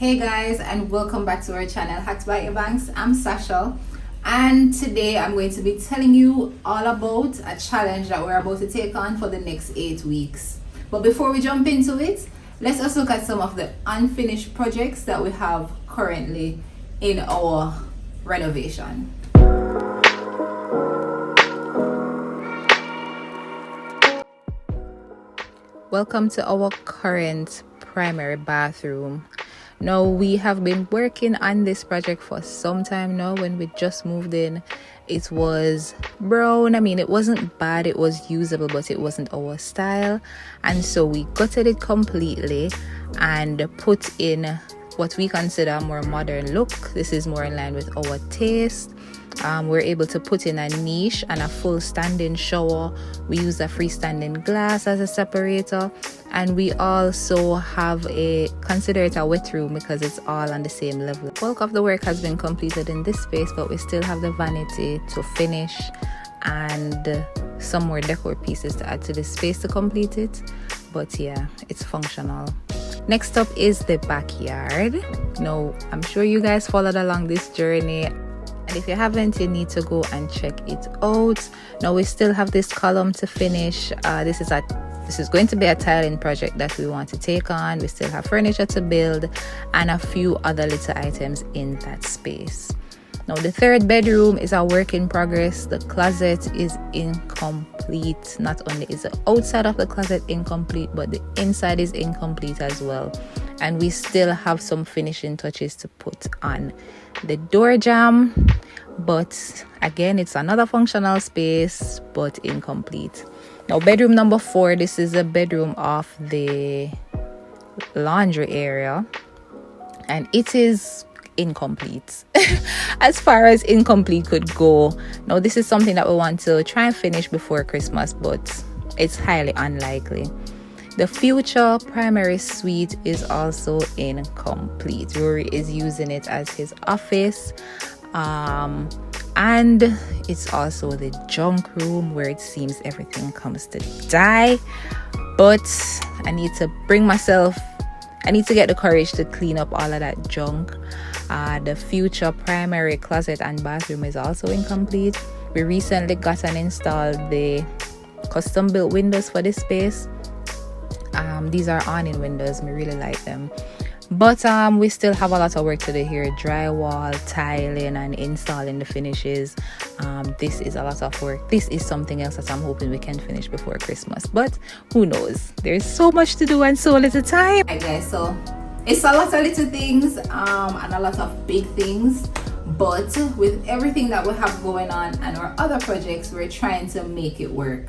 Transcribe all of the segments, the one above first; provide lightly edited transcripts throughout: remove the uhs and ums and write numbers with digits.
Hey guys, and welcome back to our channel Hacked by Banks. I'm Sasha, and today I'm going to be telling you all about a challenge that we're about to take on for the next 8 weeks. But before we jump into it, let's also look at some of the unfinished projects that we have currently in our renovation. Welcome to our current primary bathroom. Now, we have been working on this project for some time now. When we just moved in, it was brown. It wasn't bad, it was usable, but it wasn't our style, and so we gutted it completely and put in what we consider a more modern look. This is more in line with our taste. We're able to put in a niche and a full standing shower. We use a freestanding glass as a separator, and we also have consider it a wet room because it's all on the same level. The bulk of the work has been completed in this space, but we still have the vanity to finish and some more decor pieces to add to this space to complete it. But yeah, it's functional. Next up is the backyard. Now, I'm sure you guys followed along this journey, and if you haven't, you need to go and check it out. Now, we still have this column to finish. This is going to be a tiling project that we want to take on. We still have furniture to build and a few other little items in that space. Now, the third bedroom is a work in progress. The closet is incomplete. Not only is the outside of the closet incomplete, but the inside is incomplete as well. And we still have some finishing touches to put on the door jamb. But again, it's another functional space, but incomplete. Now, bedroom number 4, this is a bedroom of the laundry area, and it is incomplete as far as incomplete could go. Now, this is something that we want to try and finish before Christmas, but it's highly unlikely. The future primary suite is also incomplete. Rory is using it as his office, and it's also the junk room where it seems everything comes to die. But I need to get the courage to clean up all of that junk. The future primary closet and bathroom is also incomplete. We recently got and installed the custom built windows for this space. These are awning windows. We really like them. But we still have a lot of work to do here. Drywall, tiling, and installing the finishes. This is a lot of work. This is something else that I'm hoping we can finish before Christmas. But who knows? There's so much to do and so little time. Hi guys, so it's a lot of little things and a lot of big things. But with everything that we have going on and our other projects, we're trying to make it work.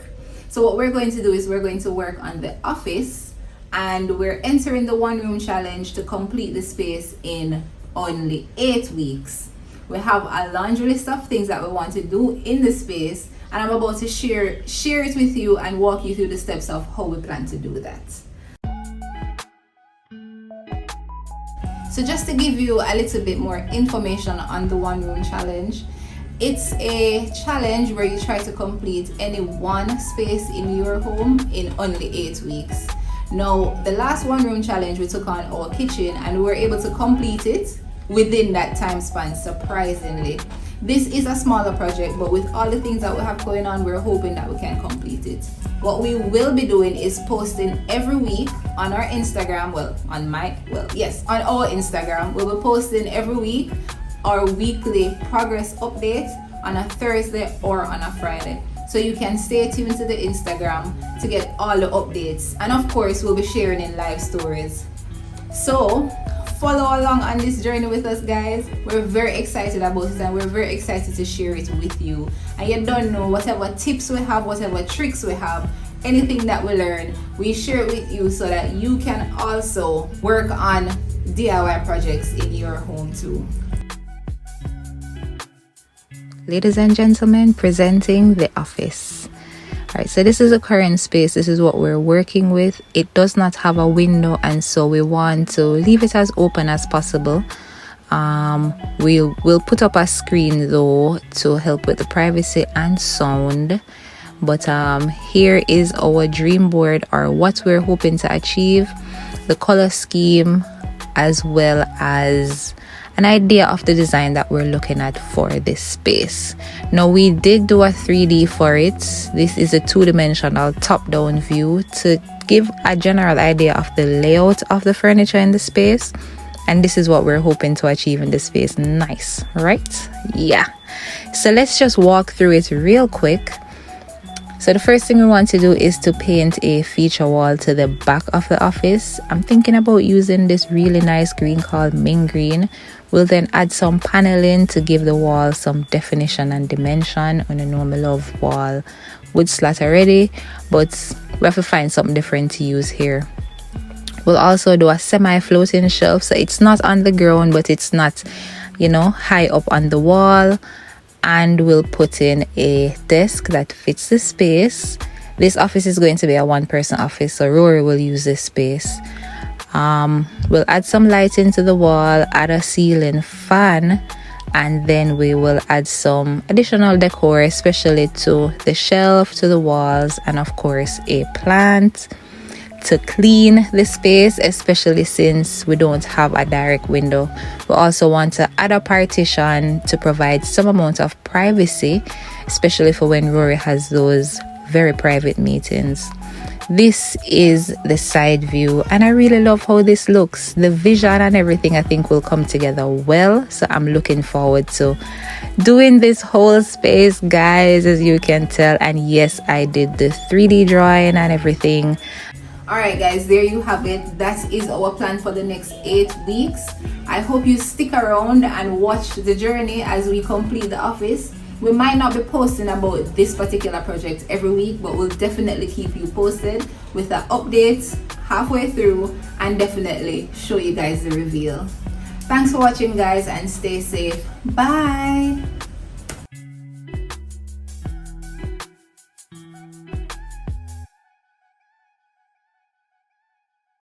So what we're going to do is we're going to work on the office, and we're entering the 1 room challenge to complete the space in only 8 weeks. We have a laundry list of things that we want to do in the space, and I'm about to share it with you and walk you through the steps of how we plan to do that. So just to give you a little bit more information on the 1 room challenge, it's a challenge where you try to complete any one space in your home in only 8 weeks. Now, the last 1 room challenge, we took on our kitchen and we were able to complete it within that time span, surprisingly. This is a smaller project, but with all the things that we have going on, we're hoping that we can complete it. What we will be doing is posting every week on our Instagram, on our Instagram. We'll be posting every week our weekly progress updates on a Thursday or on a Friday. So you can stay tuned to the Instagram to get all the updates. And of course, we'll be sharing in live stories. So follow along on this journey with us, guys. We're very excited about it, and we're very excited to share it with you. And you don't know, whatever tips we have, whatever tricks we have, anything that we learn, we share it with you so that you can also work on DIY projects in your home too. Ladies and gentlemen, presenting the office. Alright, so this is the current space. This is what we're working with. It does not have a window, and so we want to leave it as open as possible. We'll put up a screen though to help with the privacy and sound. But here is our dream board, or what we're hoping to achieve. The color scheme as well as an idea of the design that we're looking at for this space. Now, we did do a 3D for it. This is a two-dimensional top-down view to give a general idea of the layout of the furniture in the space, and this is what we're hoping to achieve in this space. Nice, right? Yeah. So let's just walk through it real quick. So the first thing we want to do is to paint a feature wall to the back of the office. I'm thinking about using this really nice green called mint green. We'll then add some paneling to give the wall some definition and dimension. I know I love wall wood slat already, but we have to find something different to use here. We'll also do a semi-floating shelf, so it's not on the ground, but it's not, high up on the wall. And we'll put in a desk that fits the space. This office is going to be a one-person office, so Rory will use this space. We'll add some lighting to the wall, add a ceiling fan, and then we will add some additional decor, especially to the shelf, to the walls, and of course a plant to clean the space, especially since we don't have a direct window. We also want to add a partition to provide some amount of privacy, especially for when Rory has those very private meetings. This is the side view, and I really love how this looks. The vision and everything I think will come together well, so I'm looking forward to doing this whole space, guys, as you can tell. And yes, I did the 3D drawing and everything. All right, guys, there you have it. That is our plan for the next 8 weeks. I hope you stick around and watch the journey as we complete the office. We might not be posting about this particular project every week, but we'll definitely keep you posted with the updates halfway through and definitely show you guys the reveal. Thanks for watching, guys, and stay safe. Bye.